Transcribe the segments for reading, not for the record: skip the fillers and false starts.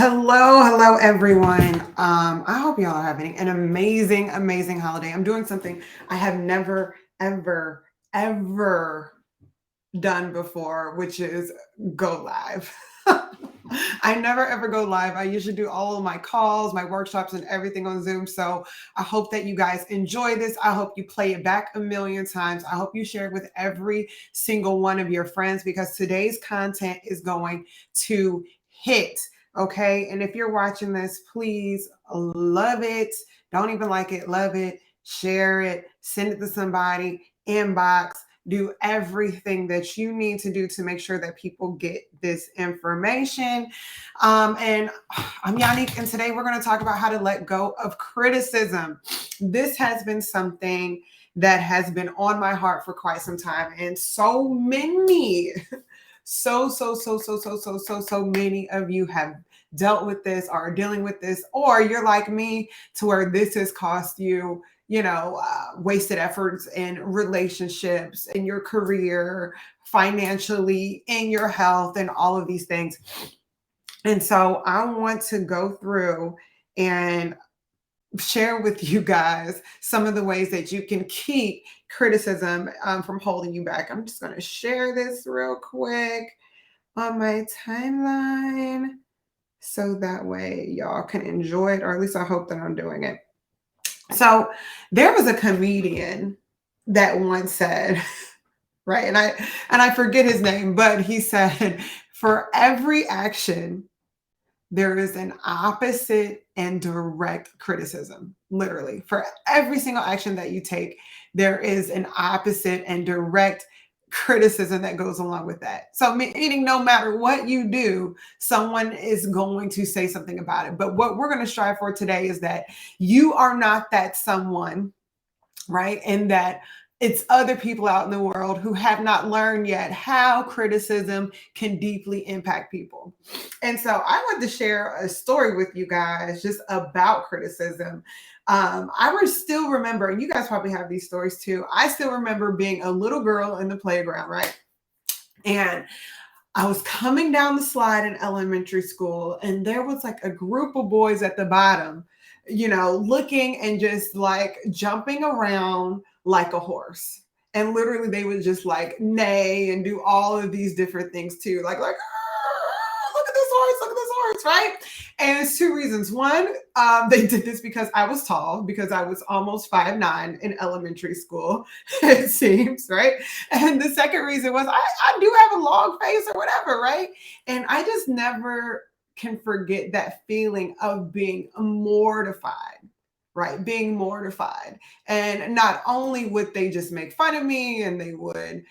Hello, everyone. I hope y'all are having an amazing holiday. I'm doing something I have never, ever done before, which is go live. I never ever go live. I usually do all of my calls, my workshops, and everything on Zoom. So I hope that you guys enjoy this. I hope you play it back a million times. I hope you share it with every single one of your friends because today's content is going to hit. Okay. And if you're watching this, please love it. Don't even like it, love it, share it, send it to somebody, inbox, do everything that you need to do to make sure that people get this information. And I'm Yannick, and today we're going to talk about how to let go of criticism. This has been something that has been on my heart for quite some time, and so many, so many of you have dealt with this or are dealing with this, or you're like me to where this has cost you wasted efforts in relationships, in your career, financially, in your health, and all of these things. And so I want to go through and share with you guys some of the ways that you can keep criticism from holding you back. I'm just going to share this real quick on my timeline so that way y'all can enjoy it, or at least I hope that I'm doing it. So there was a comedian that once said, right, and I forget his name, but he said, for every action, there is an opposite and direct criticism. Literally, for every single action that you take, there is an opposite and direct criticism that goes along with that. So, meaning no matter what you do, someone is going to say something about it. But what we're going to strive for today is that you are not that someone, right? And that it's other people out in the world who have not learned yet how criticism can deeply impact people. And so I want to share a story with you guys just about criticism. I would still remember, and you guys probably have these stories too. I still remember being a little girl in the playground, right? And I was coming down the slide in elementary school, and there was like a group of boys at the bottom, looking and just like jumping around like a horse. And literally, they would just like neigh and do all of these different things too. Like, look at this horse, look at this horse, right? And it's two reasons. One, they did this because I was tall, because I was almost 5'9" in elementary school, it seems, right? And the second reason was I do have a long face or whatever, right? And I just never can forget that feeling of being mortified, right? Being mortified. And not only would they just make fun of me and they would,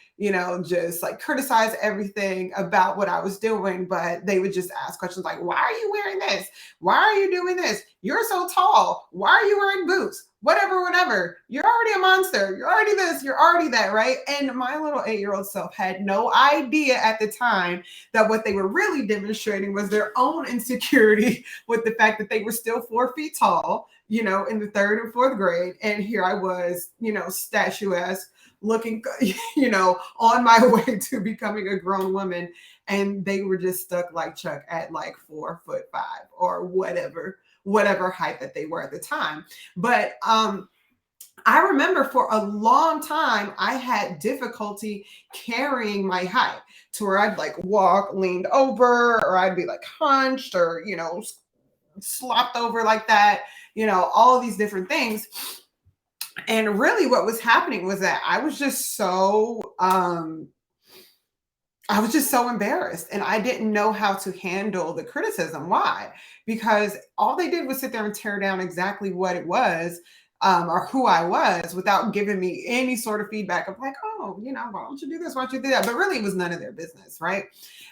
just like criticize everything about what I was doing, but they would just ask questions like, why are you wearing this? Why are you doing this? You're so tall. Why are you wearing boots? Whatever. You're already a monster. You're already this. You're already that, right? And my little 8-year-old self had no idea at the time that what they were really demonstrating was their own insecurity with the fact that they were still 4 feet tall, in the third and fourth grade. And here I was, statuesque, looking, on my way to becoming a grown woman. And they were just stuck like Chuck at like 4'5" or whatever height that they were at the time. But I remember for a long time, I had difficulty carrying my height to where I'd like walk leaned over, or I'd be like hunched, or, slopped over like that, all of these different things. And really what was happening was that I was just so embarrassed, and I didn't know how to handle the criticism. Why? Because all they did was sit there and tear down exactly what it was, or who I was, without giving me any sort of feedback of like, oh, why don't you do this? Why don't you do that? But really, it was none of their business, right?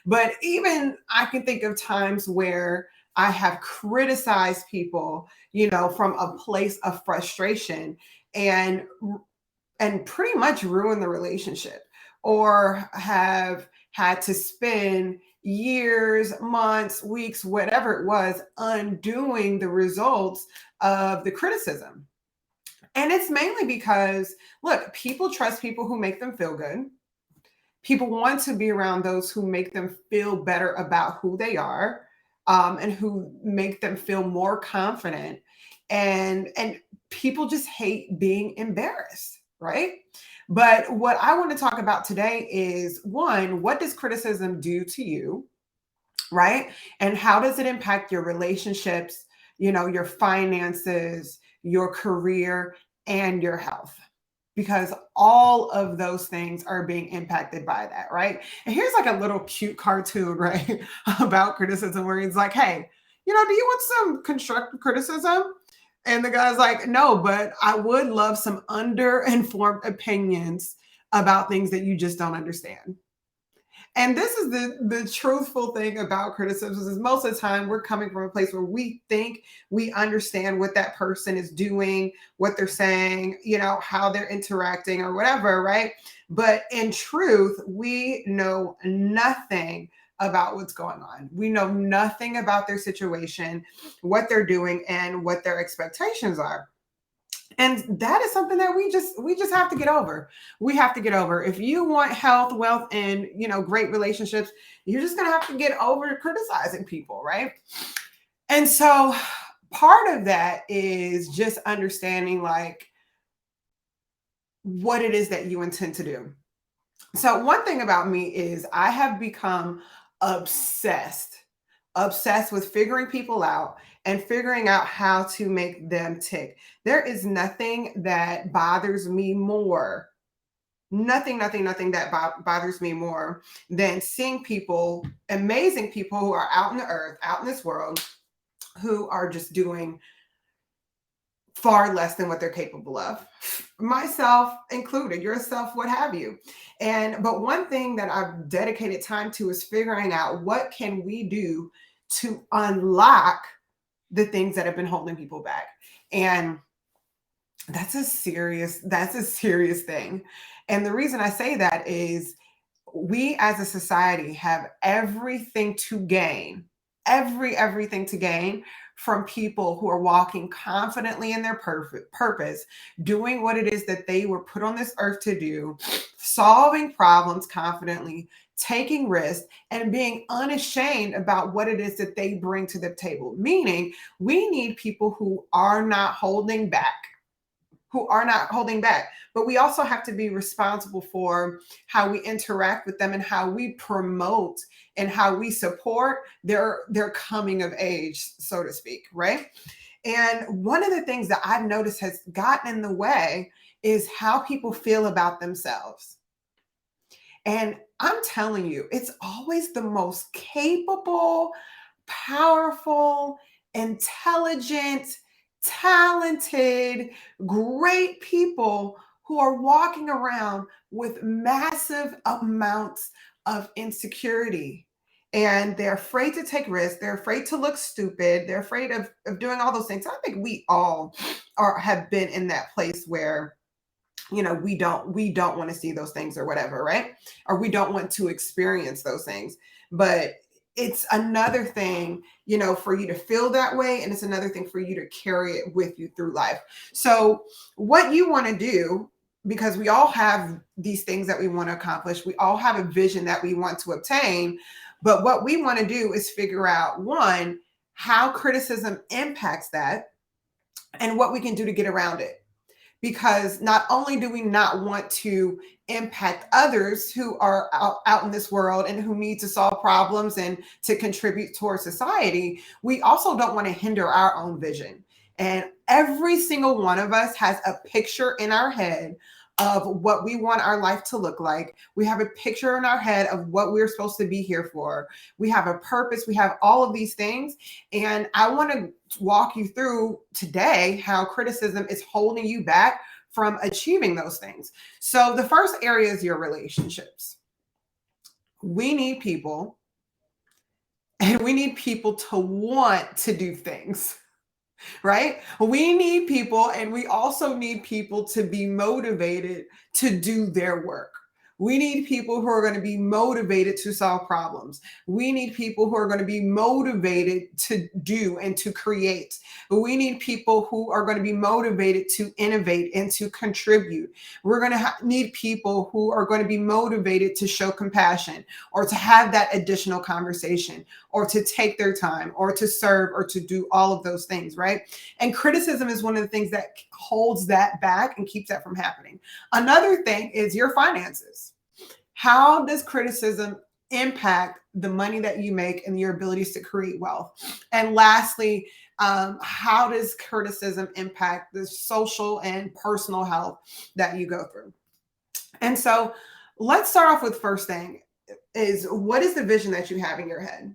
But even I can think of times where I have criticized people, from a place of frustration, and pretty much ruin the relationship, or have had to spend years, months, weeks, whatever it was, undoing the results of the criticism. And it's mainly because, look, people trust people who make them feel good. People want to be around those who make them feel better about who they are. and who make them feel more confident. And people just hate being embarrassed, right? But what I want to talk about today is, one, what does criticism do to you, right? And how does it impact your relationships, your finances, your career, and your health? Because all of those things are being impacted by that, right? And here's like a little cute cartoon, right, about criticism where he's like, hey, do you want some constructive criticism? And the guy's like, no, but I would love some underinformed opinions about things that you just don't understand. And this is the truthful thing about criticism is most of the time we're coming from a place where we think we understand what that person is doing, what they're saying, how they're interacting or whatever, right? But in truth, we know nothing about what's going on. We know nothing about their situation, what they're doing, and what their expectations are. And that is something that we just have to get over. We have to get over. If you want health, wealth, and great relationships, you're just gonna have to get over criticizing people, right? And so part of that is just understanding like what it is that you intend to do. So one thing about me is I have become obsessed, obsessed with figuring people out and figuring out how to make them tick. There is nothing that bothers me more. Nothing that bothers me more than seeing people, amazing people who are out in the earth, out in this world, who are just doing far less than what they're capable of, myself included, yourself, what have you. But one thing that I've dedicated time to is figuring out what can we do to unlock the things that have been holding people back. And that's a serious thing. And the reason I say that is we as a society have everything to gain, everything to gain from people who are walking confidently in their purpose, doing what it is that they were put on this earth to do, solving problems confidently, taking risks, and being unashamed about what it is that they bring to the table. Meaning, we need people who are not holding back, but we also have to be responsible for how we interact with them and how we promote and how we support their coming of age, so to speak, right? And one of the things that I've noticed has gotten in the way is how people feel about themselves. And I'm telling you, it's always the most capable, powerful, intelligent, talented, great people who are walking around with massive amounts of insecurity. And they're afraid to take risks. They're afraid to look stupid. They're afraid of doing all those things. I think we all have been in that place where we don't want to see those things or whatever, right? Or we don't want to experience those things. But it's another thing, for you to feel that way, and it's another thing for you to carry it with you through life. So what you want to do, because we all have these things that we want to accomplish, we all have a vision that we want to obtain, but what we want to do is figure out, one, how criticism impacts that and what we can do to get around it. Because not only do we not want to impact others who are out in this world and who need to solve problems and to contribute towards society, we also don't want to hinder our own vision. And every single one of us has a picture in our head of what we want our life to look like. We have a picture in our head of what we're supposed to be here for. We have a purpose. We have all of these things. And I want to walk you through today how criticism is holding you back from achieving those things. So the first area is your relationships. We need people, and we need people to want to do things, right? We need people, and we also need people to be motivated to do their work. We need people who are going to be motivated to solve problems. We need people who are going to be motivated to do and to create. We need people who are going to be motivated to innovate and to contribute. We're going to need people who are going to be motivated to show compassion or to have that additional conversation or to take their time or to serve or to do all of those things, right? And criticism is one of the things that holds that back and keeps that from happening. Another thing is your finances. How does criticism impact the money that you make and your abilities to create wealth? And lastly, how does criticism impact the social and personal health that you go through? And so let's start off with first thing is what is the vision that you have in your head?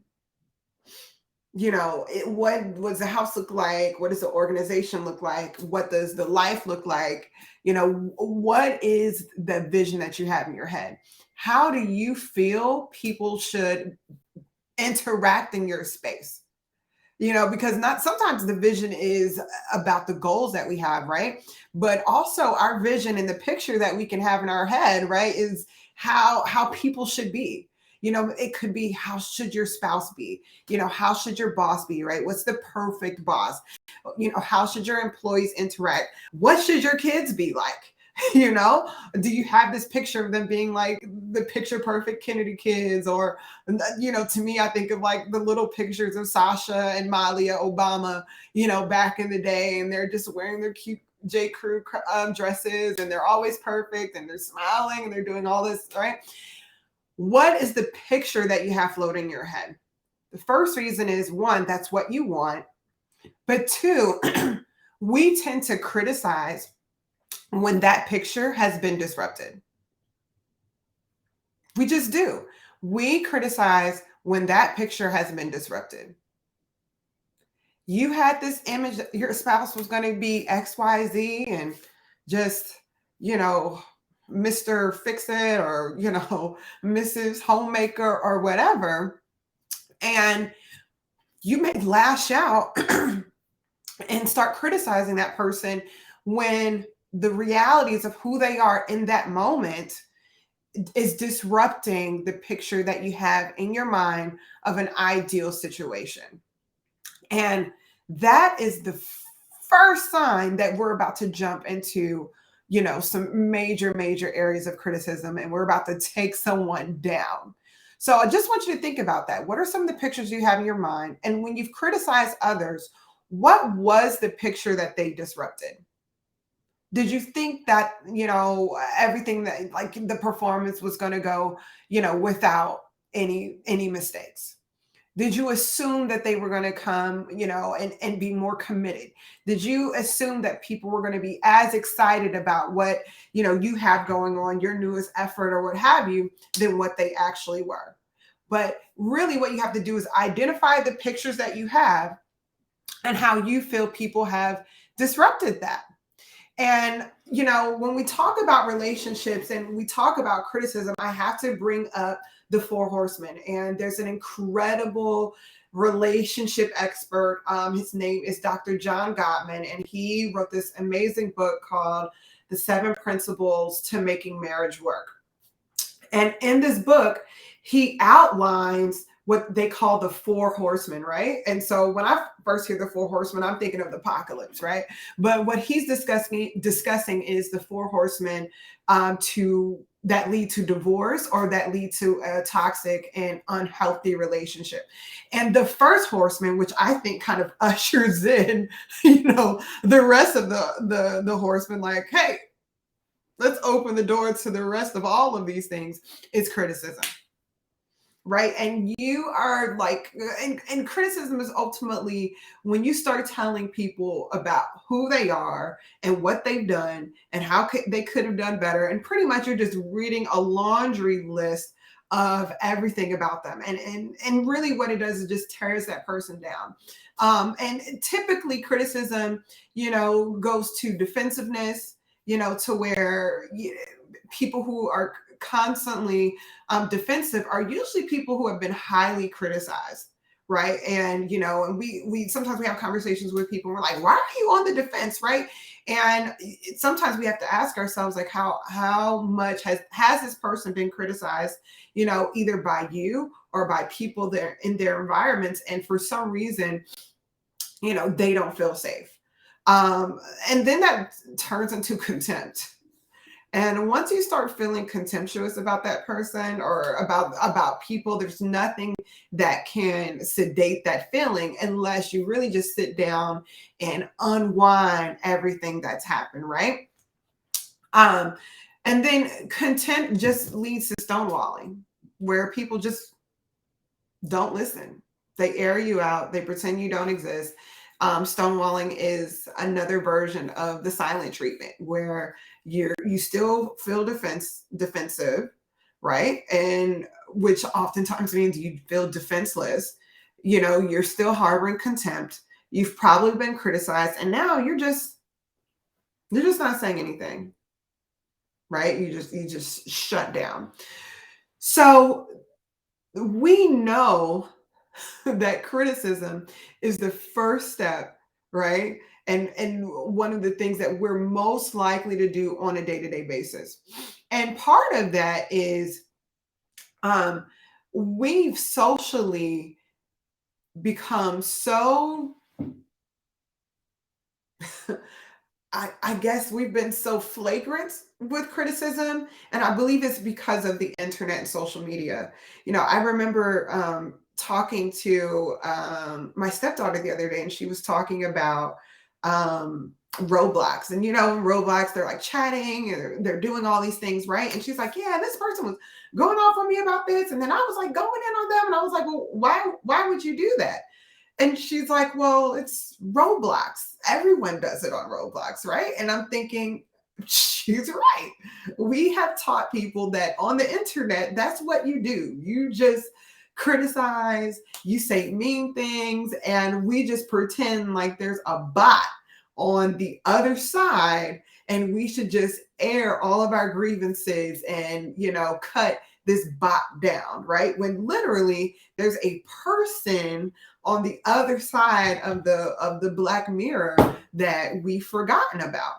What does the house look like? What does the organization look like? What does the life look like? What is the vision that you have in your head? How do you feel people should interact in your space? Because not sometimes the vision is about the goals that we have, right? But also our vision and the picture that we can have in our head, right, is how people should be. It could be how should your spouse be? How should your boss be, right? What's the perfect boss? How should your employees interact? What should your kids be like? Do you have this picture of them being like the picture perfect Kennedy kids? Or, to me, I think of like the little pictures of Sasha and Malia Obama, back in the day, and they're just wearing their cute J. Crew dresses, and they're always perfect, and they're smiling, and they're doing all this, right? What is the picture that you have floating in your head? The first reason is, one, that's what you want. But two, we tend to criticize when that picture has been disrupted. We just do. We criticize when that picture has been disrupted. You had this image that your spouse was going to be XYZ and just, Mr. Fix It or, Mrs. Homemaker or whatever. And you may lash out and start criticizing that person when the realities of who they are in that moment is disrupting the picture that you have in your mind of an ideal situation. And that is the first sign that we're about to jump into, some major, major areas of criticism, and we're about to take someone down. So I just want you to think about that. What are some of the pictures you have in your mind? And when you've criticized others, what was the picture that they disrupted? Did you think that, everything that like the performance was going to go, without any mistakes? Did you assume that they were going to come, and be more committed? Did you assume that people were going to be as excited about what, you have going on, your newest effort or what have you, than what they actually were? But really what you have to do is identify the pictures that you have and how you feel people have disrupted that. And, when we talk about relationships and we talk about criticism, I have to bring up the Four Horsemen. And there's an incredible relationship expert. His name is Dr. John Gottman, and he wrote this amazing book called The 7 Principles to Making Marriage Work. And in this book, he outlines what they call the Four Horsemen, right? And so when I first hear the Four Horsemen, I'm thinking of the apocalypse, right? But what he's discussing is the Four Horsemen that lead to divorce or that lead to a toxic and unhealthy relationship. And the first horseman, which I think kind of ushers in, the rest of the horsemen, like, hey, let's open the door to the rest of all of these things, is criticism. Right. And you are like, and criticism is ultimately when you start telling people about who they are and what they've done and how they could have done better. And pretty much you're just reading a laundry list of everything about them. And really what it does is just tears that person down. And typically criticism, goes to defensiveness, to where people who are constantly defensive are usually people who have been highly criticized, right? And and we sometimes we have conversations with people and we're like, why are you on the defense, right? And sometimes we have to ask ourselves, like, how much has this person been criticized, either by you or by people there in their environments, and for some reason, they don't feel safe. um and then that turns into contempt. And once you start feeling contemptuous about that person or about people, there's nothing that can sedate that feeling unless you really just sit down and unwind everything that's happened, right? Um, and then contempt just leads to stonewalling, where people just don't listen. They air you out, they pretend you don't exist. Stonewalling is another version of the silent treatment, where you still feel defensive, right? And which oftentimes means you feel defenseless. You're still harboring contempt. You've probably been criticized, and now you're just not saying anything, right? You just shut down. So we know that criticism is the first step, right? And one of the things that we're most likely to do on a day-to-day basis. And part of that is, um, we've socially become so I guess we've been so flagrant with criticism, and I believe it's because of the internet and social media. I remember talking to my stepdaughter the other day, and she was talking about Roblox. And in Roblox, they're like chatting and they're doing all these things, right? And she's like, "Yeah, this person was going off on me about this," and then I was like going in on them, and I was like, "Well, why would you do that?" And she's like, "Well, it's Roblox. Everyone does it on Roblox, right?" And I'm thinking, she's right. We have taught people that on the internet, that's what you do. You just criticize, you say mean things, and we just pretend like there's a bot on the other side, and we should just air all of our grievances and, cut this bot down, right? When literally there's a person on the other side of the black mirror that we've forgotten about.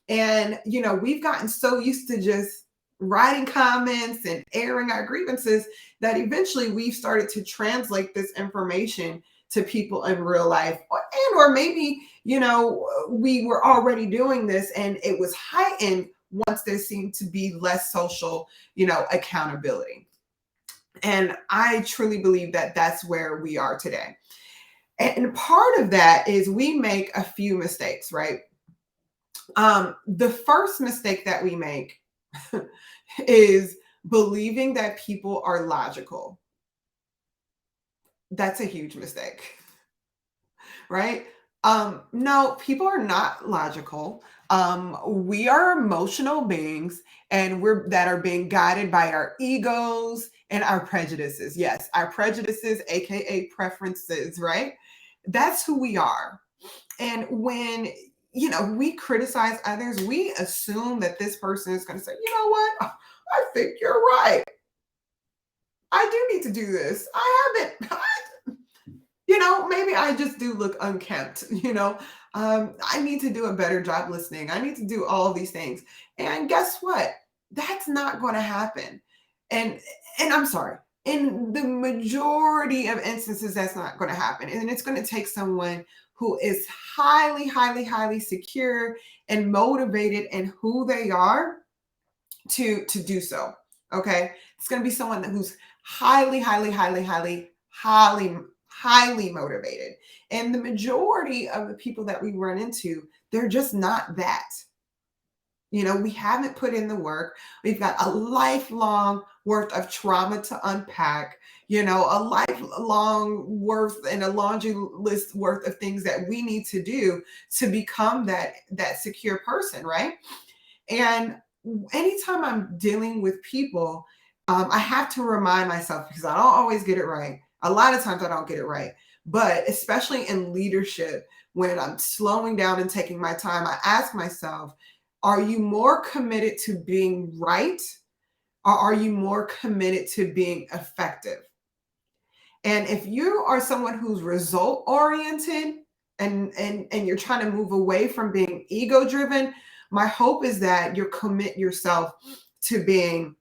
And we've gotten so used to just writing comments and airing our grievances that eventually we've started to translate this information to people in real life, or maybe we were already doing this and it was heightened once there seemed to be less social accountability. And I truly believe that that's where we are today. And part of that is we make a few mistakes, right? The first mistake that we make is believing that people are logical. That's a huge mistake, right? No, people are not logical. We are emotional beings, and we're that are being guided by our egos and our prejudices. Yes, our prejudices, aka preferences, right? That's who we are. And when we criticize others, we assume that this person is going to say, "You know what? I think you're right. I do need to do this. I haven't, maybe I just do look unkempt. I need to do a better job listening. I need to do all of these things." And guess what? That's not going to happen. And I'm sorry. In the majority of instances, that's not going to happen. And it's going to take someone who is highly, highly, highly secure and motivated in who they are to do so. Okay. It's going to be someone who's highly, highly, highly, highly, highly, highly motivated. And the majority of the people that we run into, they're just not that. We haven't put in the work. We've got a lifelong worth of trauma to unpack, a lifelong worth and a laundry list worth of things that we need to do to become that secure person, right? And anytime I'm dealing with people, I have to remind myself, because I don't always get it right. A lot of times I don't get it right. But especially in leadership, when I'm slowing down and taking my time, I ask myself, are you more committed to being right, or are you more committed to being effective? And if you are someone who's result oriented and you're trying to move away from being ego driven, my hope is that you commit yourself to being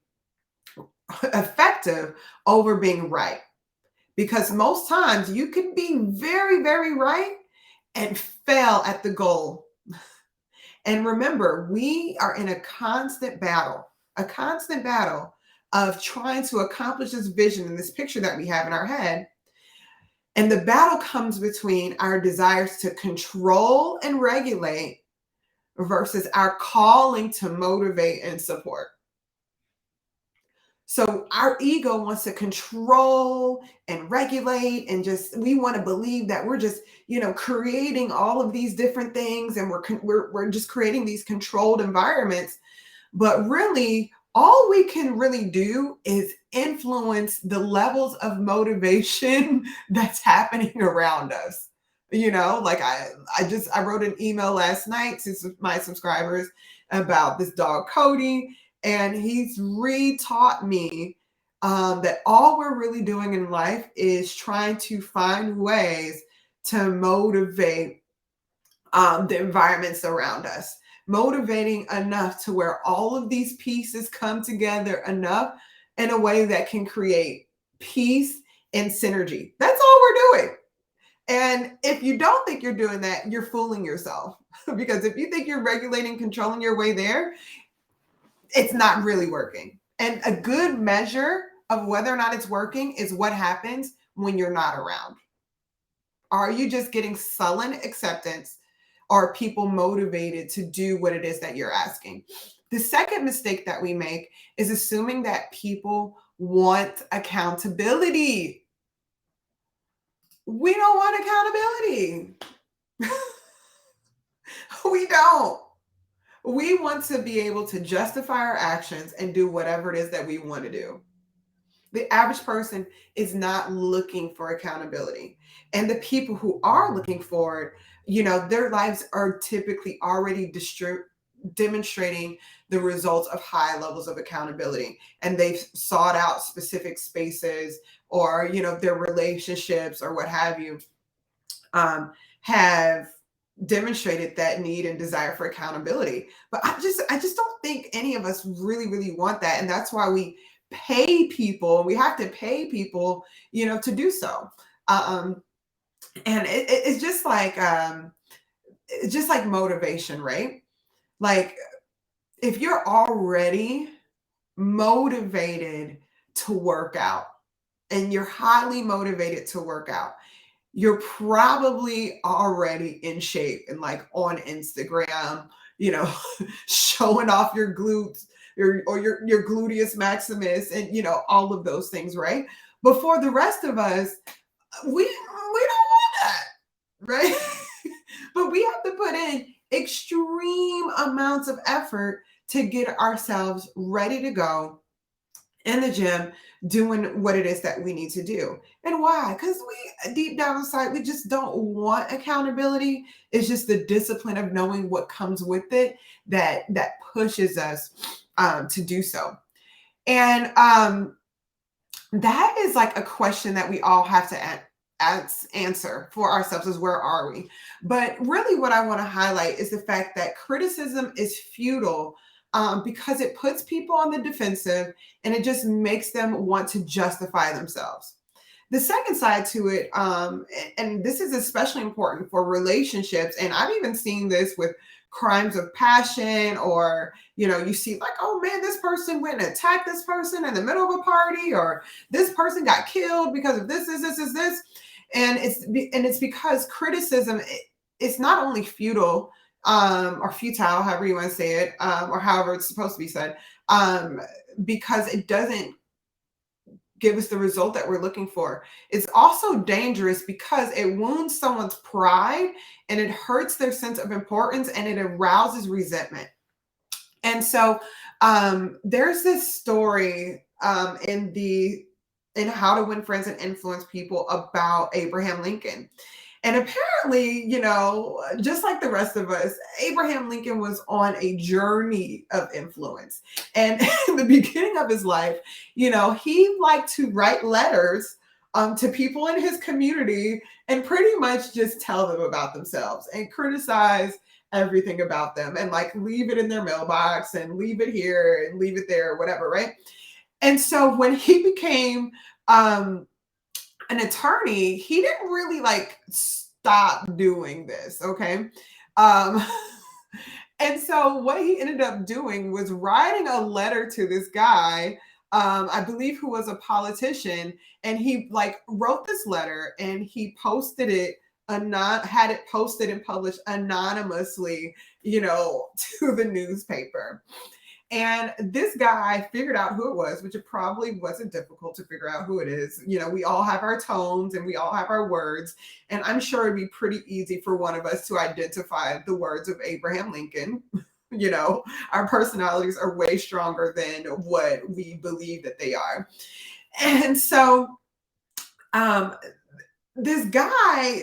effective over being right. Because most times you can be very, very right and fail at the goal. And remember, we are in a constant battle of trying to accomplish this vision and this picture that we have in our head. And the battle comes between our desires to control and regulate versus our calling to motivate and support. So our ego wants to control and regulate and just we want to believe that we're just, creating all of these different things and we're just creating these controlled environments. But really all we can really do is influence the levels of motivation that's happening around us. Like I wrote an email last night to my subscribers about this dog Cody, and he's re-taught me that all we're really doing in life is trying to find ways to motivate the environments around us, motivating enough to where all of these pieces come together enough in a way that can create peace and synergy. That's all we're doing. And if you don't think you're doing that, you're fooling yourself. Because if you think you're regulating, controlling your way there, it's not really working. And a good measure of whether or not it's working is what happens when you're not around. Are you just getting sullen acceptance? Or are people motivated to do what it is that you're asking? The second mistake that we make is assuming that people want accountability. We don't want accountability. We don't. We want to be able to justify our actions and do whatever it is that we want to do. The average person is not looking for accountability. And the people who are looking for it, their lives are typically already demonstrating the results of high levels of accountability. And they've sought out specific spaces or, their relationships or what have you, have demonstrated that need and desire for accountability. But I just don't think any of us really, really want that. And that's why we pay people. We have to pay people, to do so. And it's just like motivation, right? Like if you're already motivated to work out and you're highly motivated to work out, you're probably already in shape and like on Instagram, showing off your glutes or your gluteus maximus and, all of those things, right? But for the rest of us, we don't want that, right? But we have to put in extreme amounts of effort to get ourselves ready to go in the gym doing what it is that we need to do. And why? Because we deep down inside, we just don't want accountability. It's just the discipline of knowing what comes with it that pushes us to do so. And that is like a question that we all have to answer for ourselves is where are we? But really what I want to highlight is the fact that criticism is futile because it puts people on the defensive and it just makes them want to justify themselves. The second side to it, and this is especially important for relationships, and I've even seen this with crimes of passion, or you see like, oh man, this person went and attacked this person in the middle of a party, or this person got killed because of this, and it's because criticism it's not only futile or futile, however you want to say it, or however it's supposed to be said, because it doesn't give us the result that we're looking for. It's also dangerous because it wounds someone's pride and it hurts their sense of importance and it arouses resentment. And so there's this story in How to Win Friends and Influence People about Abraham Lincoln. And apparently, just like the rest of us, Abraham Lincoln was on a journey of influence. And in the beginning of his life, he liked to write letters to people in his community and pretty much just tell them about themselves and criticize everything about them and like leave it in their mailbox and leave it here and leave it there, whatever, right? And so when he became um, an attorney, he didn't really like stop doing this, okay? Um, and so what he ended up doing was writing a letter to this guy, I believe who was a politician, and he like wrote this letter and he posted it had it posted and published anonymously, to the newspaper. And this guy figured out who it was, which it probably wasn't difficult to figure out who it is. We all have our tones and we all have our words. And I'm sure it'd be pretty easy for one of us to identify the words of Abraham Lincoln. Our personalities are way stronger than what we believe that they are. And so this guy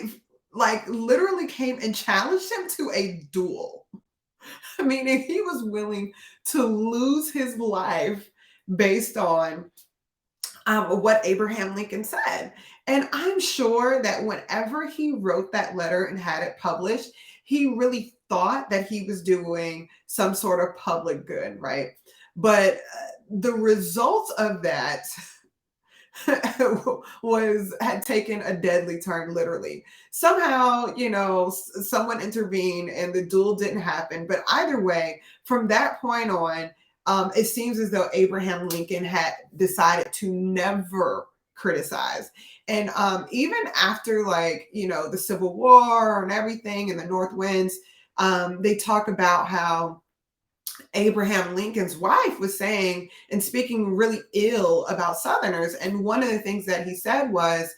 like literally came and challenged him to a duel. I mean, if he was willing to lose his life based on what Abraham Lincoln said. And I'm sure that whenever he wrote that letter and had it published, he really thought that he was doing some sort of public good, right? But the results of that had taken a deadly turn, literally. Somehow, someone intervened and the duel didn't happen. But either way, from that point on, it seems as though Abraham Lincoln had decided to never criticize. And even after, like, the Civil War and everything and the North Winds, they talk about how Abraham Lincoln's wife was saying and speaking really ill about Southerners. And one of the things that he said was,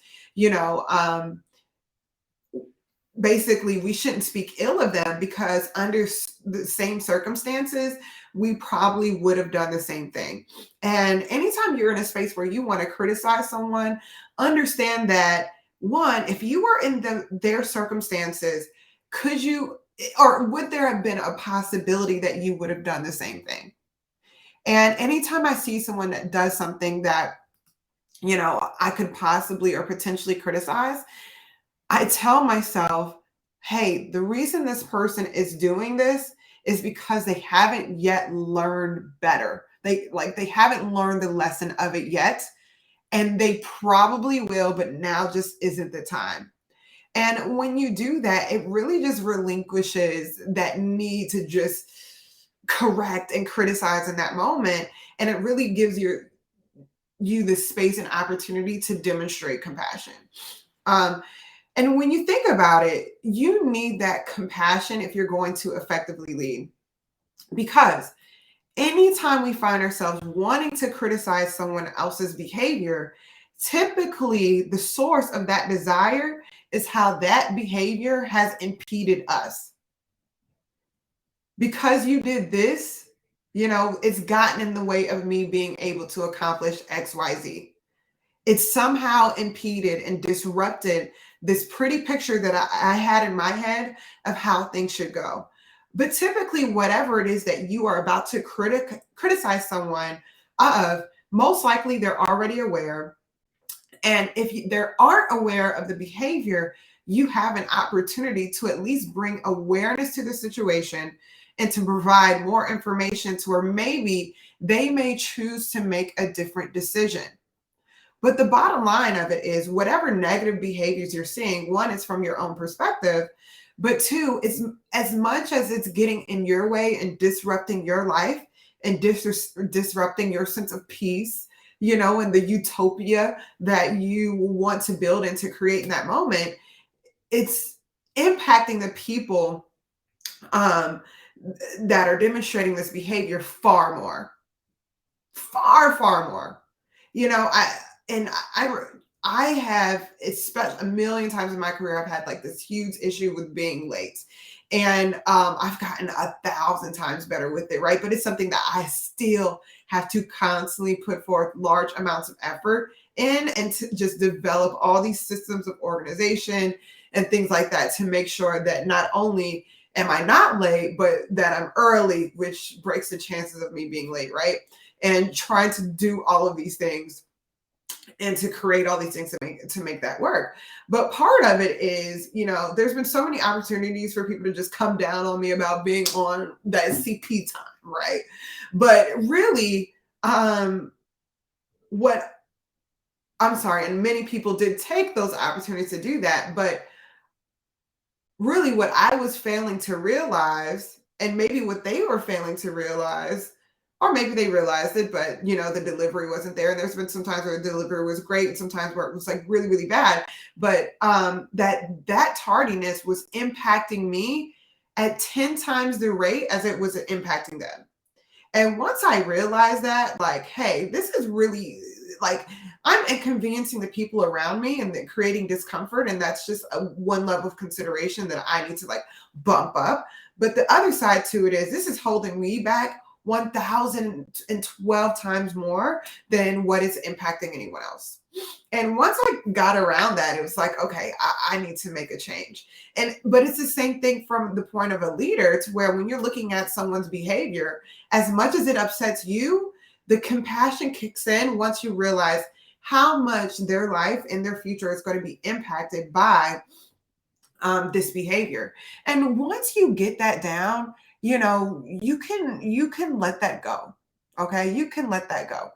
basically, we shouldn't speak ill of them because under the same circumstances, we probably would have done the same thing. And anytime you're in a space where you want to criticize someone, understand that one, if you were in their circumstances, could you or would there have been a possibility that you would have done the same thing? And anytime I see someone that does something that, I could possibly or potentially criticize, I tell myself, hey, the reason this person is doing this is because they haven't yet learned better. They haven't learned the lesson of it yet. And they probably will, but now just isn't the time. And when you do that, it really just relinquishes that need to just correct and criticize in that moment. And it really gives you the space and opportunity to demonstrate compassion. And when you think about it, you need that compassion if you're going to effectively lead. Because anytime we find ourselves wanting to criticize someone else's behavior, typically the source of that desire is how that behavior has impeded us. Because you did this, it's gotten in the way of me being able to accomplish XYZ. It's somehow impeded and disrupted this pretty picture that I had in my head of how things should go. But typically, whatever it is that you are about to criticize someone of, most likely they're already aware. And if they aren't aware of the behavior, you have an opportunity to at least bring awareness to the situation and to provide more information to where maybe they may choose to make a different decision. But the bottom line of it is whatever negative behaviors you're seeing, one, is from your own perspective, but two, it's as much as it's getting in your way and disrupting your life and disrupting your sense of peace, and the utopia that you want to build and to create in that moment, it's impacting the people that are demonstrating this behavior far more, far more. I have, especially a million times in my career, I've had like this huge issue with being late. And I've gotten 1,000 times better with it, right? But it's something that I still have to constantly put forth large amounts of effort in and to just develop all these systems of organization and things like that to make sure that not only am I not late, but that I'm early, which breaks the chances of me being late, right? And trying to do all of these things and to create all these things to make that work. But part of it is, there's been so many opportunities for people to just come down on me about being on that CP time, right? But really, what I'm sorry, and many people did take those opportunities to do that, but really what I was failing to realize, and maybe what they were failing to realize, or maybe they realized it, but the delivery wasn't there. And there's been some times where the delivery was great and sometimes where it was like really, really bad. But that tardiness was impacting me at 10 times the rate as it was impacting them. And once I realized that, like, hey, this is really like I'm inconveniencing the people around me and then creating discomfort. And that's just one level of consideration that I need to like bump up. But the other side to it is this is holding me back 1,012 times more than what is impacting anyone else. And once I got around that, it was like, okay, I need to make a change. But it's the same thing from the point of a leader, to where when you're looking at someone's behavior, as much as it upsets you, the compassion kicks in once you realize how much their life and their future is going to be impacted by this behavior. And once you get that down, you can let that go. Okay, you can let that go.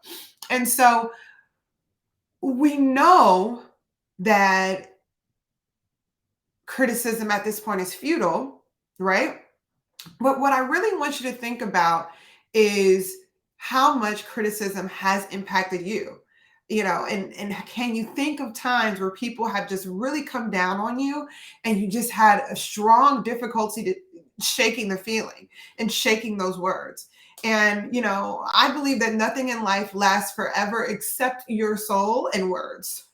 And so we know that criticism at this point is futile, right? But what I really want you to think about is how much criticism has impacted you. And can you think of times where people have just really come down on you and you just had a strong difficulty to shaking the feeling and shaking those words? And, I believe that nothing in life lasts forever except your soul and words.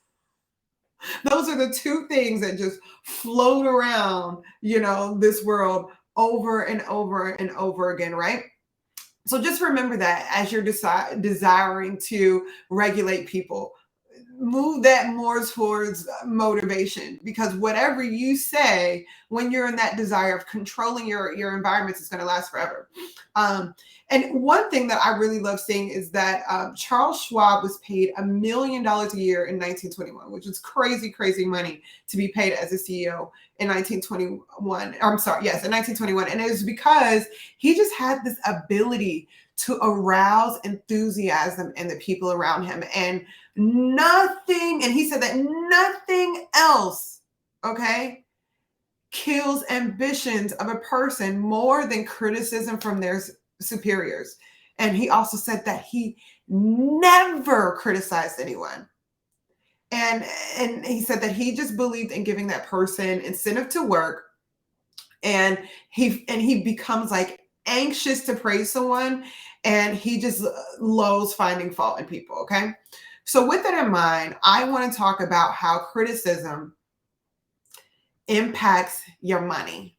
Those are the two things that just float around, this world over and over and over again, right? So just remember that as you're desiring to regulate people, move that more towards motivation, because whatever you say when you're in that desire of controlling your environments is going to last forever. And one thing that I really love seeing is that Charles Schwab was paid $1 million a year in 1921, which is crazy, crazy money to be paid as a CEO in 1921. I'm sorry, yes, in 1921. And it was because he just had this ability to arouse enthusiasm in the people around him. And he said that nothing else, okay, kills ambitions of a person more than criticism from their superiors. And he also said that he never criticized anyone. And he said that he just believed in giving that person incentive to work. And he becomes like anxious to praise someone, and he just loathes finding fault in people. Okay. So with that in mind, I want to talk about how criticism impacts your money.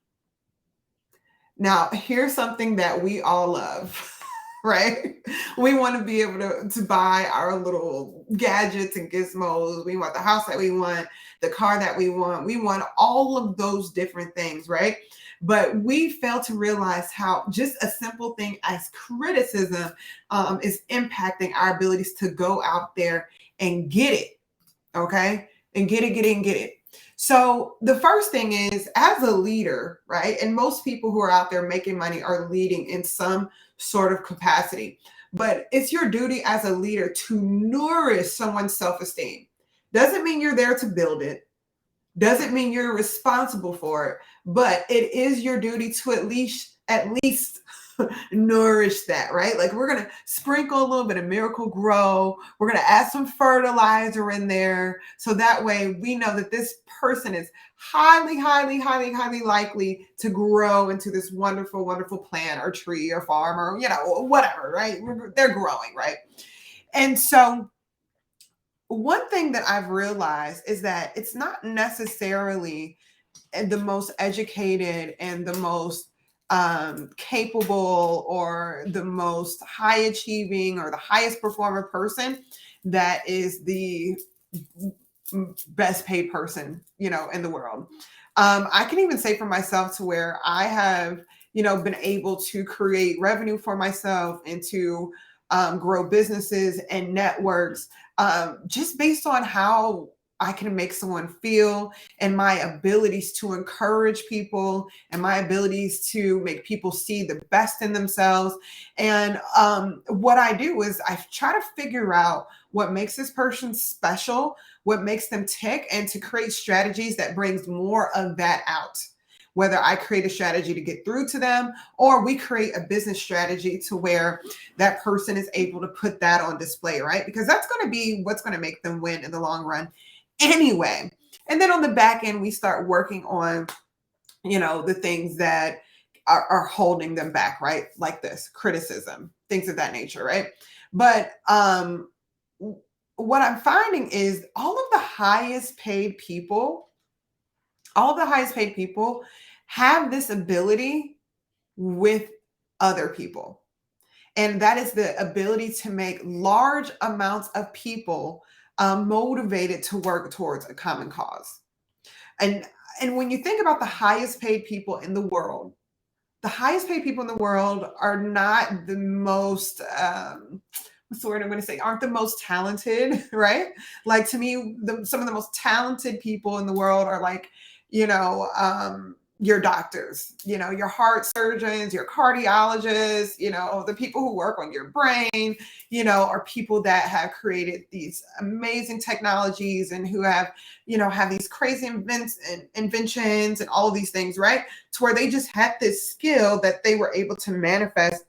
Now, here's something that we all love, right? We want to be able to buy our little gadgets and gizmos. We want the house that we want, the car that we want. We want all of those different things, right? But we fail to realize how just a simple thing as criticism is impacting our abilities to go out there and get it, okay? And get it. So the first thing is, as a leader, right? And most people who are out there making money are leading in some sort of capacity. But it's your duty as a leader to nourish someone's self-esteem. Doesn't mean you're there to build it. Doesn't mean you're responsible for it, but it is your duty to at least nourish that, right? Like, we're going to sprinkle a little bit of Miracle-Gro. We're going to add some fertilizer in there. So that way we know that this person is highly, highly, highly, highly likely to grow into this wonderful, wonderful plant or tree or farm or, whatever, right? They're growing, right? And so one thing that I've realized is that it's not necessarily the most educated and the most capable or the most high achieving or the highest performer person that is the best paid person, in the world. I can even say for myself, to where I have, been able to create revenue for myself and to grow businesses and networks, just based on how I can make someone feel and my abilities to encourage people and my abilities to make people see the best in themselves. And what I do is I try to figure out what makes this person special, what makes them tick, and to create strategies that brings more of that out. Whether I create a strategy to get through to them, or we create a business strategy to where that person is able to put that on display, right? Because that's going to be what's going to make them win in the long run anyway. And then on the back end, we start working on, the things that are holding them back, right? Like this criticism, things of that nature, right? But what I'm finding is all of the highest paid people have this ability with other people. And that is the ability to make large amounts of people motivated to work towards a common cause. And and when you think about the highest paid people in the world, the highest paid people in the world are not the most what's the word I'm going to say, aren't the most talented, right? Like to me, some of the most talented people in the world are like, your doctors, your heart surgeons, your cardiologists, the people who work on your brain, are people that have created these amazing technologies and who have these crazy inventions and all of these things, right? To where they just had this skill that they were able to manifest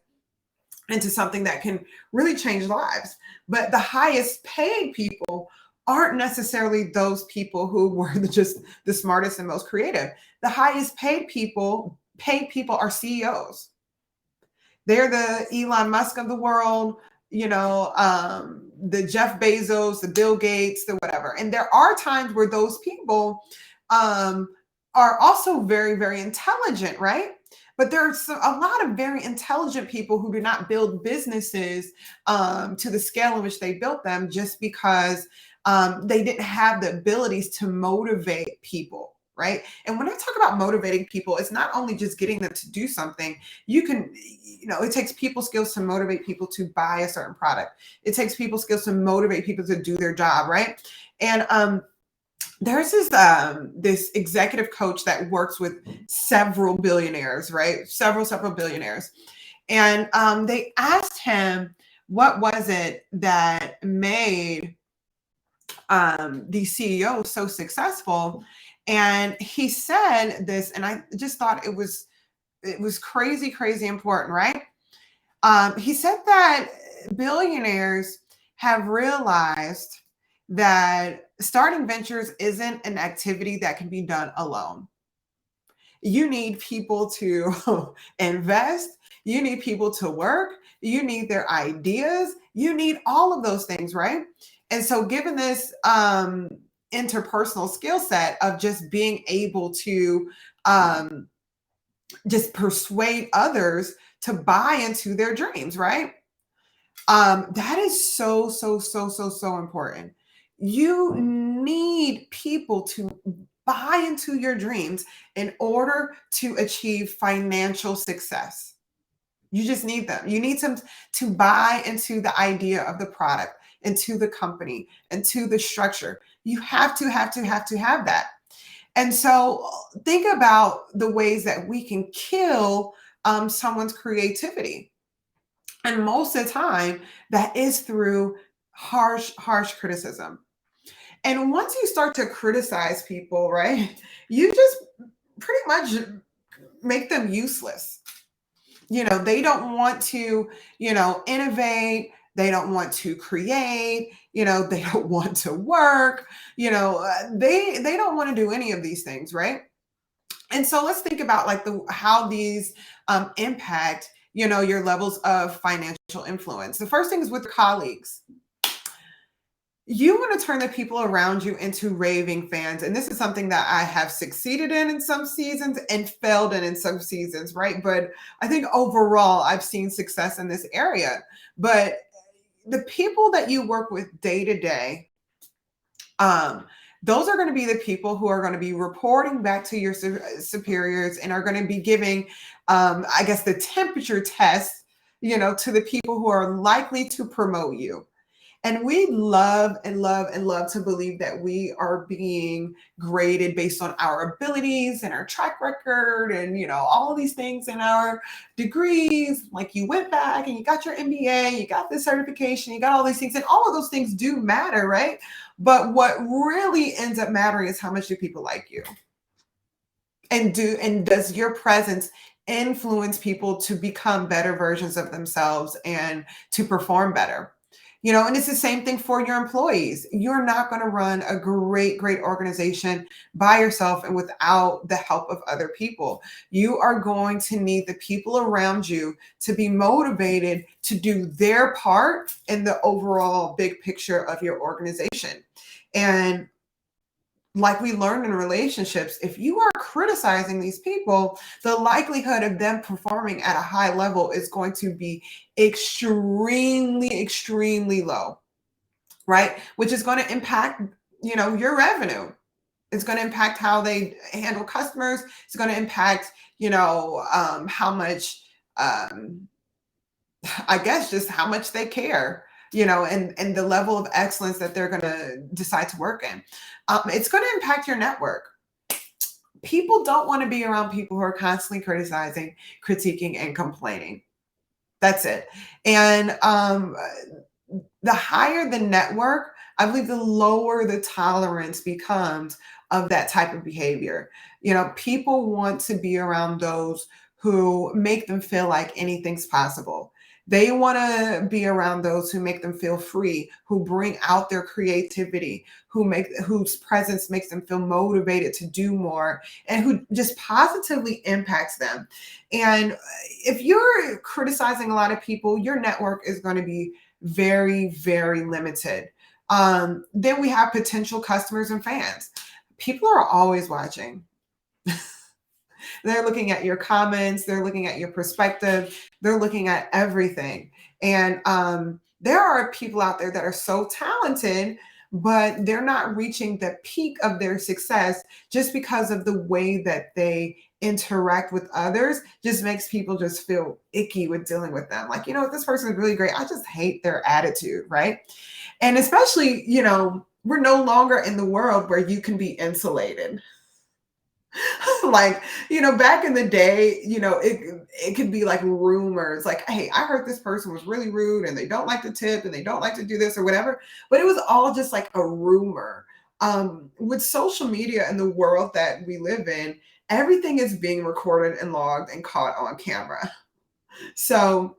into something that can really change lives. But the highest paid people aren't necessarily those people who were just the smartest and most creative. The highest paid people are CEOs. They're the Elon Musk of the world, the Jeff Bezos, the Bill Gates, the whatever. And there are times where those people are also very, very intelligent, right? But there's a lot of very intelligent people who do not build businesses to the scale in which they built them just because they didn't have the abilities to motivate people, right? And when I talk about motivating people, it's not only just getting them to do something. It takes people skills to motivate people to buy a certain product. It takes people skills to motivate people to do their job, right? And there's this executive coach that works with several billionaires, right? Several billionaires. And they asked him, what was it that made these CEOs so successful? And he said this, and I just thought it was crazy, crazy important, right? He said that billionaires have realized that starting ventures isn't an activity that can be done alone. You need people to invest. You need people to work. You need their ideas. You need all of those things, right? And so given this interpersonal skill set of just being able to just persuade others to buy into their dreams, right? That is so, so, so, so, so important. You need people to buy into your dreams in order to achieve financial success. You just need them. You need them to buy into the idea of the product, into the company, into the structure. You have to have that. And so think about the ways that we can kill someone's creativity. And most of the time, that is through harsh criticism. And once you start to criticize people, right, you just pretty much make them useless. They don't want to, innovate. They don't want to create. They don't want to work. They don't want to do any of these things, right? And so let's think about like how these impact, your levels of financial influence. The first thing is with colleagues. You want to turn the people around you into raving fans. And this is something that I have succeeded in some seasons and failed in some seasons, right? But I think overall, I've seen success in this area. But the people that you work with day to day, those are going to be the people who are going to be reporting back to your superiors and are going to be giving, I guess, the temperature test to the people who are likely to promote you. And we love and love and love to believe that we are being graded based on our abilities and our track record and, all of these things in our degrees. Like you went back and you got your MBA, you got this certification, you got all these things, and all of those things do matter, right? But what really ends up mattering is how much do people like you? And does your presence influence people to become better versions of themselves and to perform better? And it's the same thing for your employees. You're not going to run a great organization by yourself and without the help of other people. You are going to need the people around you to be motivated to do their part in the overall big picture of your organization. And like we learned in relationships, if you are criticizing these people, the likelihood of them performing at a high level is going to be extremely low, right? Which is going to impact, your revenue. It's going to impact how they handle customers. It's going to impact, how much, I guess, just how much they care, and the level of excellence that they're going to decide to work in. It's going to impact your network. People don't want to be around people who are constantly criticizing, critiquing, and complaining. That's it. And the higher the network, I believe the lower the tolerance becomes of that type of behavior. People want to be around those who make them feel like anything's possible. They want to be around those who make them feel free, who bring out their creativity, whose presence makes them feel motivated to do more, and who just positively impacts them. And if you're criticizing a lot of people, your network is going to be very, very limited. Then we have potential customers and fans. People are always watching. They're looking at your comments. They're looking at your perspective. They're looking at everything. And there are people out there that are so talented, but they're not reaching the peak of their success just because of the way that they interact with others. Just makes people just feel icky with dealing with them. Like, this person is really great. I just hate their attitude, right? And especially, we're no longer in the world where you can be insulated. Like, back in the day, it could be like rumors, like, hey, I heard this person was really rude and they don't like to tip and they don't like to do this or whatever. But it was all just like a rumor. With social media and the world that we live in, everything is being recorded and logged and caught on camera. So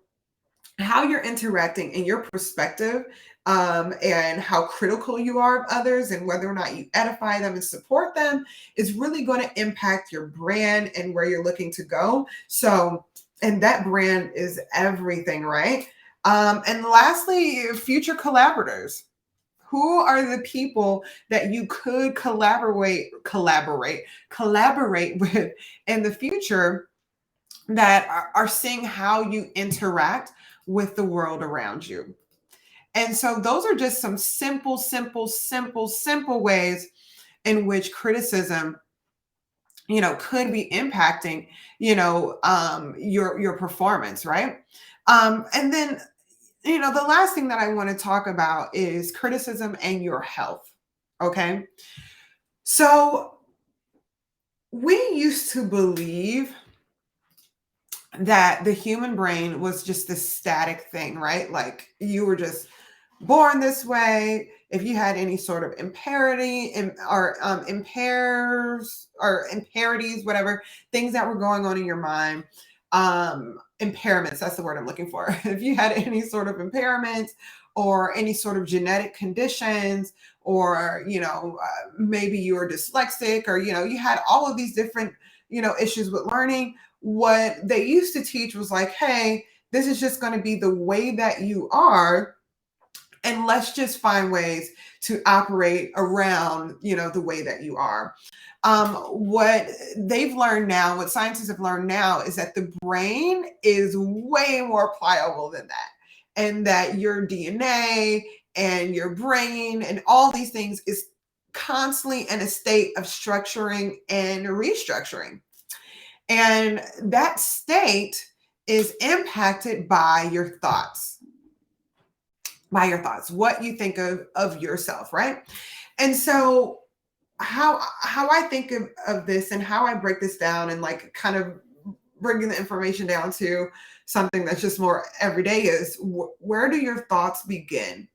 how you're interacting and your perspective, and how critical you are of others and whether or not you edify them and support them is really going to impact your brand and where you're looking to go. So, and that brand is everything, right? And lastly, future collaborators. Who are the people that you could collaborate with in the future that are seeing how you interact with the world around you? And so those are just some simple ways in which criticism, could be impacting, your performance, right? And then, the last thing that I want to talk about is criticism and your health. Okay. So we used to believe that the human brain was just this static thing, right? Like you were just born this way. If you had any sort of imparities, whatever, things that were going on in your mind, impairments, that's the word I'm looking for. If you had any sort of impairments or any sort of genetic conditions, or, maybe you were dyslexic, or, you had all of these different, issues with learning, what they used to teach was like, hey, this is just going to be the way that you are. And let's just find ways to operate around, the way that you are. What they've learned now, what scientists have learned now, is that the brain is way more pliable than that. And that your DNA and your brain and all these things is constantly in a state of structuring and restructuring. And that state is impacted by your thoughts, what you think of yourself, right? And so how I think of this and how I break this down and like kind of bringing the information down to something that's just more everyday is where do your thoughts begin?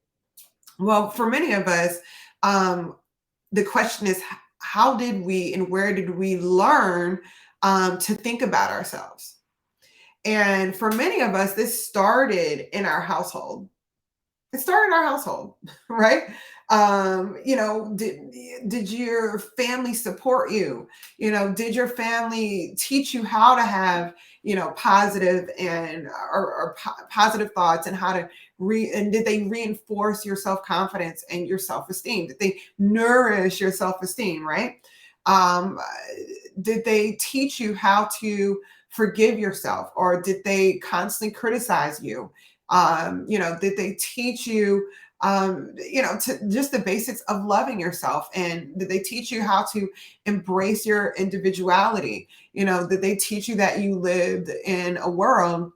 Well, for many of us, um, the question is how did we and where did we learn to think about ourselves? And for many of us, this started in our household. It started in our household, right? Did your family support you? Did your family teach you how to have, positive and or positive thoughts and how to and did they reinforce your self-confidence and your self-esteem? Did they nourish your self-esteem, right? Um, did they teach you how to forgive yourself or did they constantly criticize you? Did they teach you, to just the basics of loving yourself? And did they teach you how to embrace your individuality? Did they teach you that you lived in a world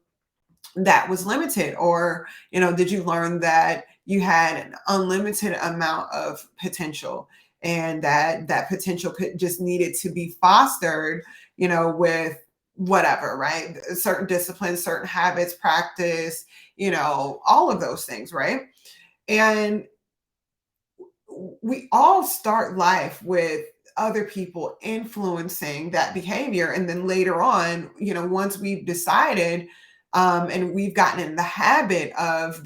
that was limited? Or, did you learn that you had an unlimited amount of potential and that potential could just needed to be fostered, with whatever, right? Certain disciplines, certain habits, practice, all of those things, right? And we all start life with other people influencing that behavior. And then later on, once we've decided and we've gotten in the habit of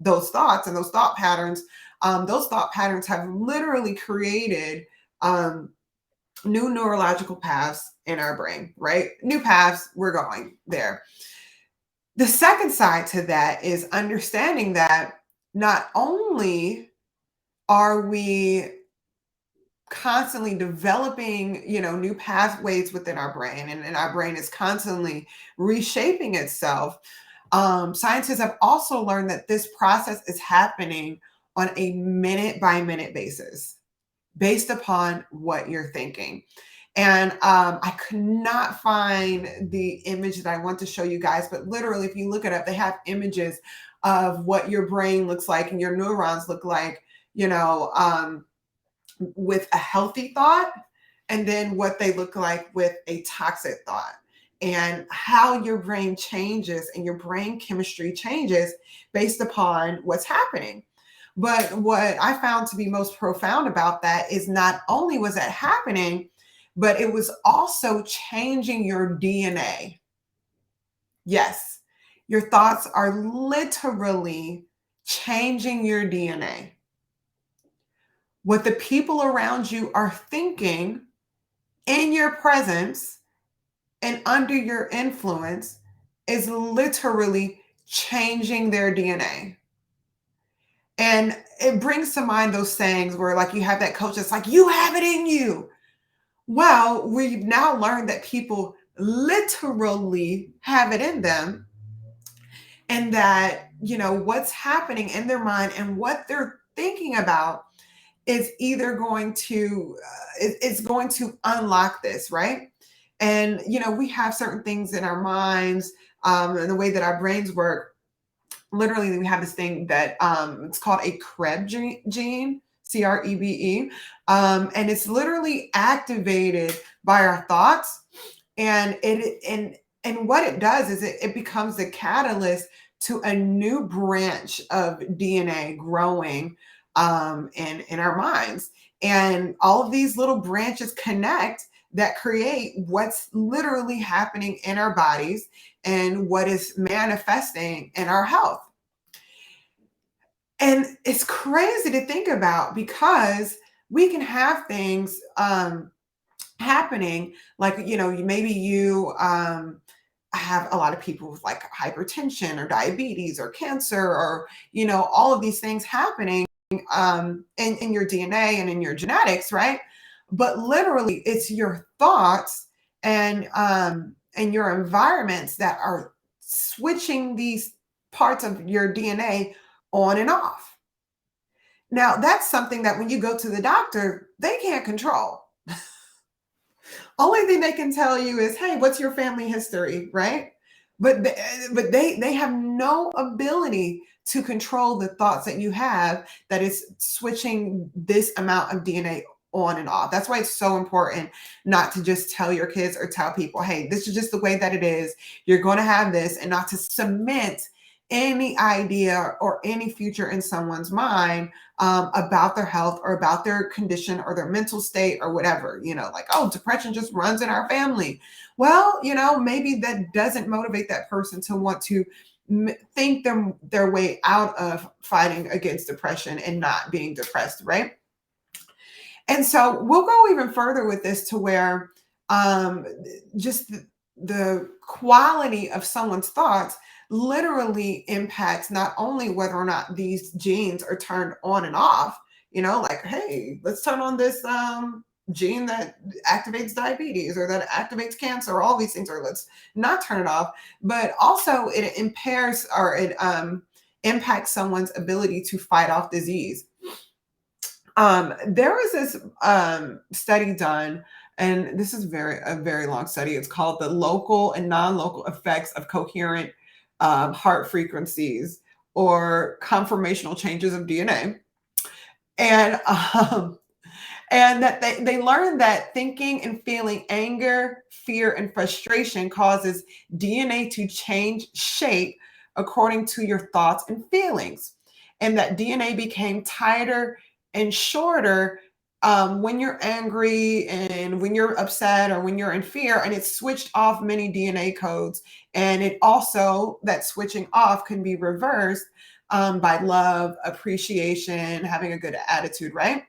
those thoughts and those thought patterns have literally created new neurological paths in our brain, right? New paths, we're going there. The second side to that is understanding that not only are we constantly developing, new pathways within our brain, and our brain is constantly reshaping itself. Scientists have also learned that this process is happening on a minute by minute basis based upon what you're thinking. And I could not find the image that I want to show you guys, but literally, if you look it up, they have images of what your brain looks like and your neurons look like, with a healthy thought, and then what they look like with a toxic thought, and how your brain changes and your brain chemistry changes based upon what's happening. But what I found to be most profound about that is not only was that happening, but it was also changing your DNA. Yes, your thoughts are literally changing your DNA. What the people around you are thinking in your presence and under your influence is literally changing their DNA. And it brings to mind those sayings where, like, you have that coach that's like, you have it in you. Well, we've now learned that people literally have it in them, and that, what's happening in their mind and what they're thinking about is either going to it's going to unlock this, right? And we have certain things in our minds, and the way that our brains work. Literally, we have this thing that it's called a Kreb gene, Crebe, and it's literally activated by our thoughts. And and what it does is it becomes the catalyst to a new branch of DNA growing in our minds. And all of these little branches connect that create what's literally happening in our bodies and what is manifesting in our health. And it's crazy to think about because we can have things happening like, maybe you have a lot of people with like hypertension or diabetes or cancer or, all of these things happening in your DNA and in your genetics, right? But literally, it's your thoughts and your environments that are switching these parts of your DNA on and off. Now, that's something that when you go to the doctor, they can't control. Only thing they can tell you is, hey, what's your family history, right? but they have no ability to control the thoughts that you have that is switching this amount of DNA on and off. That's why it's so important not to just tell your kids or tell people, hey, this is just the way that it is. You're going to have this, and not to cement any idea or any future in someone's mind about their health or about their condition or their mental state or whatever, like, oh, depression just runs in our family. Well, maybe that doesn't motivate that person to want to think their way out of fighting against depression and not being depressed, right? And so we'll go even further with this to where just the quality of someone's thoughts literally impacts not only whether or not these genes are turned on and off, like, hey, let's turn on this gene that activates diabetes or that activates cancer, all these things, or let's not turn it off, but also it impairs or it impacts someone's ability to fight off disease. There was this study done, and this is a very long study. It's called the local and non-local effects of coherent heart frequencies or conformational changes of DNA. And and that they learned that thinking and feeling anger, fear, and frustration causes DNA to change shape according to your thoughts and feelings. And that DNA became tighter and shorter when you're angry and when you're upset or when you're in fear, and it switched off many DNA codes. And it also, that switching off can be reversed by love, appreciation, having a good attitude, right?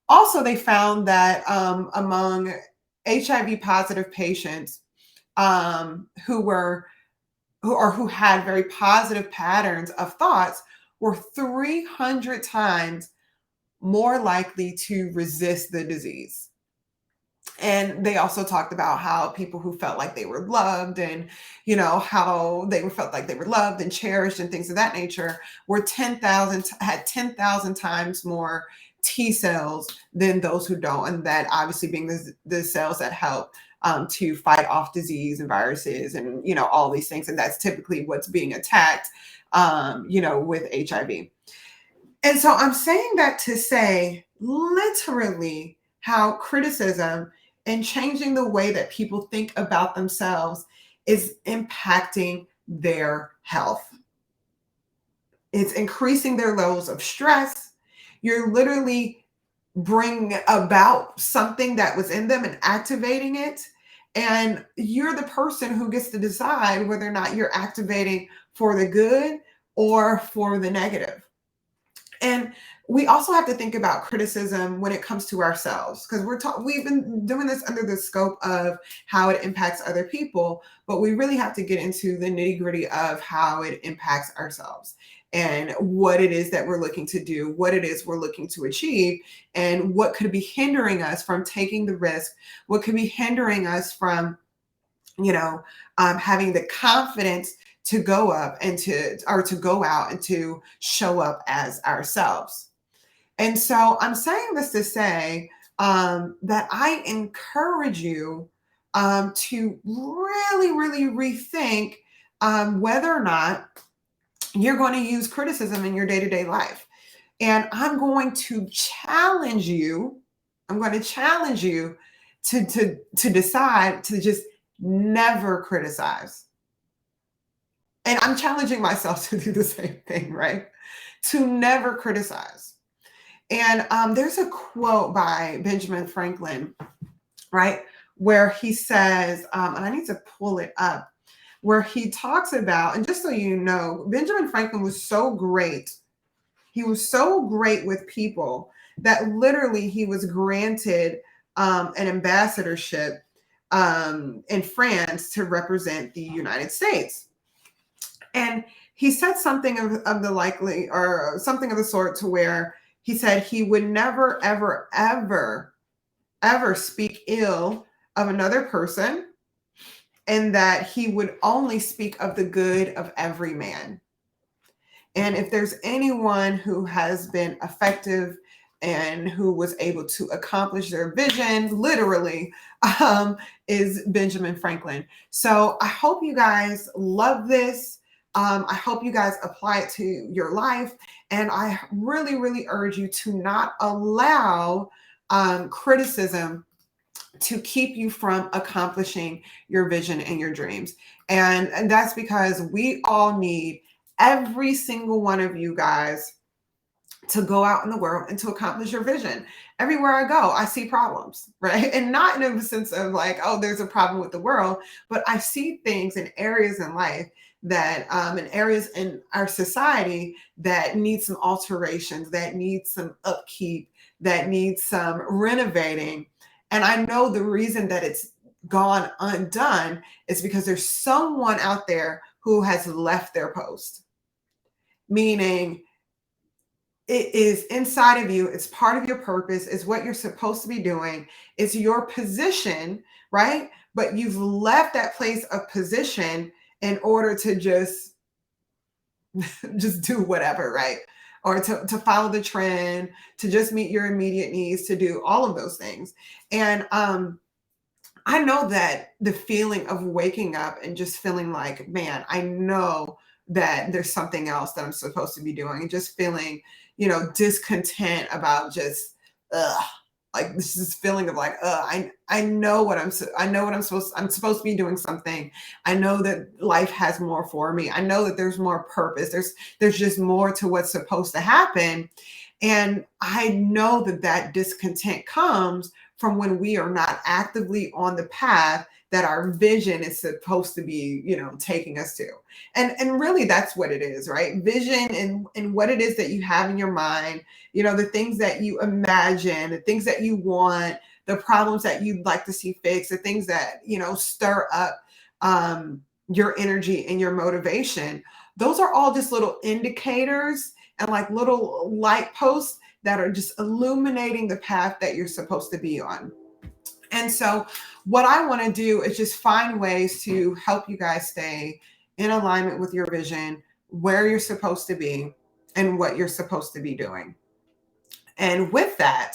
Also, they found that among HIV positive patients who had very positive patterns of thoughts were 300 times more likely to resist the disease. And they also talked about how people who felt like they were loved and, how they felt like they were loved and cherished and things of that nature were had 10,000 times more T cells than those who don't. And that obviously being the cells that help to fight off disease and viruses and, all these things. And that's typically what's being attacked, with HIV. And so I'm saying that to say literally how criticism and changing the way that people think about themselves is impacting their health. It's increasing their levels of stress. You're literally bringing about something that was in them and activating it. And you're the person who gets to decide whether or not you're activating for the good or for the negative. And we also have to think about criticism when it comes to ourselves, because we've been doing this under the scope of how it impacts other people, but we really have to get into the nitty-gritty of how it impacts ourselves and what it is that we're looking to do, what it is we're looking to achieve, and what could be hindering us from taking the risk, what could be hindering us from, having the confidence to go up and to go out and to show up as ourselves. And so I'm saying this to say that I encourage you to really, really rethink whether or not you're going to use criticism in your day-to-day life. And I'm going to challenge you. To decide to just never criticize. And I'm challenging myself to do the same thing, right? To never criticize. And there's a quote by Benjamin Franklin, right, where he says, and I need to pull it up, where he talks about, and just so you know, Benjamin Franklin was so great. He was so great with people that literally he was granted an ambassadorship in France to represent the United States. And he said something of the likely, or something of the sort, to where he said he would never, ever, ever, ever speak ill of another person, and that he would only speak of the good of every man. And if there's anyone who has been effective and who was able to accomplish their vision literally, is Benjamin Franklin. So I hope you guys love this. I hope you guys apply it to your life. And I really, really urge you to not allow criticism to keep you from accomplishing your vision and your dreams. And that's because we all need every single one of you guys to go out in the world and to accomplish your vision. Everywhere I go, I see problems, right? And not in a sense of like, oh, there's a problem with the world, but I see things in areas in life that, in areas in our society that need some alterations, that need some upkeep, that need some renovating. And I know the reason that it's gone undone is because there's someone out there who has left their post, meaning it is inside of you. It's part of your purpose. It's what you're supposed to be doing. It's your position, right? But you've left that place of position in order to just do whatever, right? Or to follow the trend, to just meet your immediate needs, to do all of those things. And I know that the feeling of waking up and just feeling like, man, I know that there's something else that I'm supposed to be doing, and just feeling, discontent about just, like this is feeling of like, I know what I'm supposed to be doing something. I know that life has more for me. I know that there's more purpose. There's just more to what's supposed to happen. And I know that discontent comes from when we are not actively on the path that our vision is supposed to be, taking us to. And really that's what it is, right? Vision and what it is that you have in your mind, the things that you imagine, the things that you want, the problems that you'd like to see fixed, the things that, stir up your energy and your motivation. Those are all just little indicators and like little light posts that are just illuminating the path that you're supposed to be on. And so what I want to do is just find ways to help you guys stay in alignment with your vision, where you're supposed to be, and what you're supposed to be doing. And with that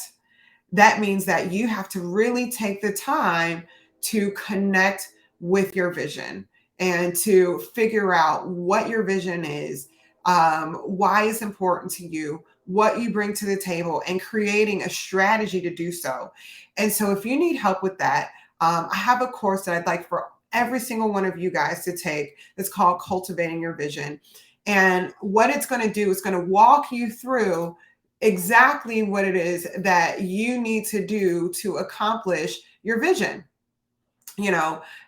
means that you have to really take the time to connect with your vision and to figure out what your vision is, why it's important to you, what you bring to the table, and creating a strategy to do so. And so if you need help with that, I have a course that I'd like for every single one of you guys to take. It's called Cultivating Your Vision. And what it's going to do is going to walk you through exactly what it is that you need to do to accomplish your vision.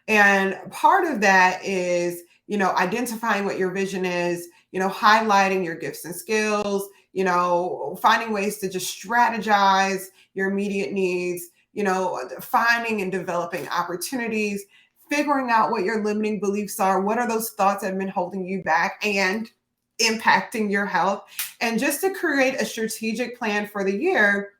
And part of that is, identifying what your vision is, highlighting your gifts and skills, finding ways to just strategize your immediate needs, finding and developing opportunities, figuring out what your limiting beliefs are. What are those thoughts that have been holding you back and impacting your health? And just to create a strategic plan for the year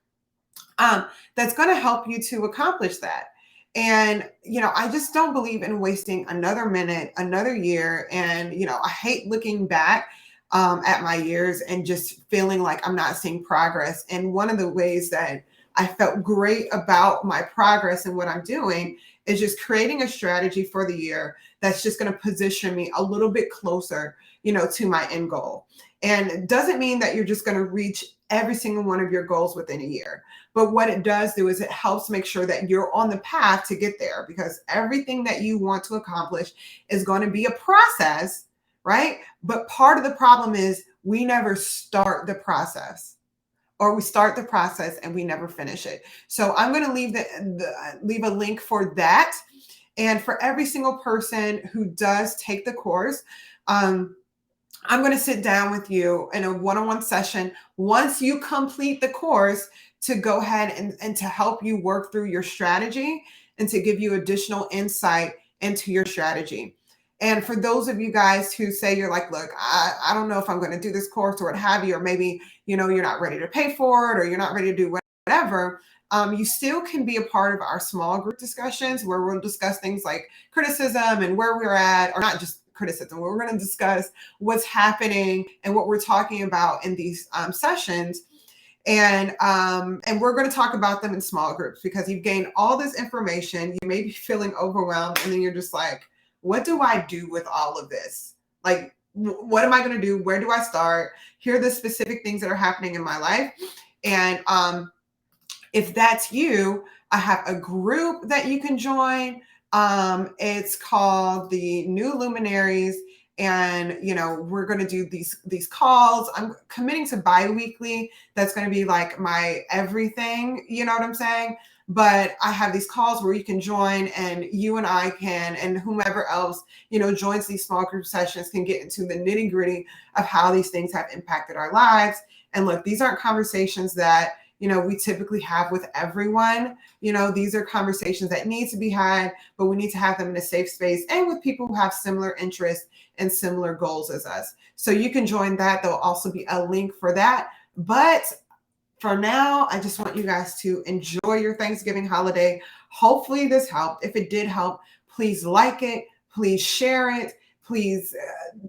that's going to help you to accomplish that. And, I just don't believe in wasting another minute, another year. And, I hate looking back at my years and just feeling like I'm not seeing progress. And one of the ways that I felt great about my progress and what I'm doing is just creating a strategy for the year that's just going to position me a little bit closer, to my end goal. And it doesn't mean that you're just going to reach every single one of your goals within a year. But what it does do is it helps make sure that you're on the path to get there, because everything that you want to accomplish is going to be a process, right? But part of the problem is we never start the process, or we start the process and we never finish it. So I'm going to leave a link for that. And for every single person who does take the course, I'm going to sit down with you in a one-on-one session once you complete the course to go ahead and to help you work through your strategy and to give you additional insight into your strategy. And for those of you guys who say you're like, look, I don't know if I'm going to do this course or what have you, or maybe, you're not ready to pay for it, or you're not ready to do whatever, you still can be a part of our small group discussions where we'll discuss things like criticism and where we're at, or not just criticism. We're going to discuss what's happening and what we're talking about in these sessions. And we're going to talk about them in small groups because you've gained all this information. You may be feeling overwhelmed, and then you're just like, what do I do with all of this? Like, what am I going to do? Where do I start? Here are the specific things that are happening in my life. And if that's you, I have a group that you can join. It's called the New Luminaries. And we're going to do these calls. I'm committing to bi-weekly. That's going to be like my everything, you know what I'm saying? But I have these calls where you can join, and you and I can, and whomever else joins these small group sessions, can get into the nitty gritty of how these things have impacted our lives. And look, these aren't conversations that we typically have with everyone. These are conversations that need to be had, but we need to have them in a safe space and with people who have similar interests and similar goals as us. So you can join that. There'll also be a link for that. But for now, I just want you guys to enjoy your Thanksgiving holiday. Hopefully this helped. If it did help, please like it. Please share it. Please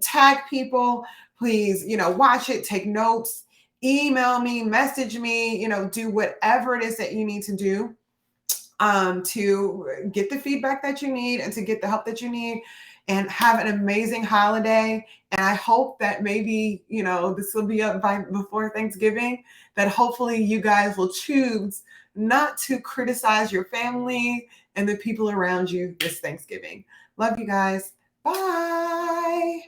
tag people. Please, watch it, take notes, email me, message me, do whatever it is that you need to do to get the feedback that you need and to get the help that you need, and have an amazing holiday. And I hope that maybe, this will be up before Thanksgiving, that hopefully you guys will choose not to criticize your family and the people around you this Thanksgiving. Love you guys. Bye.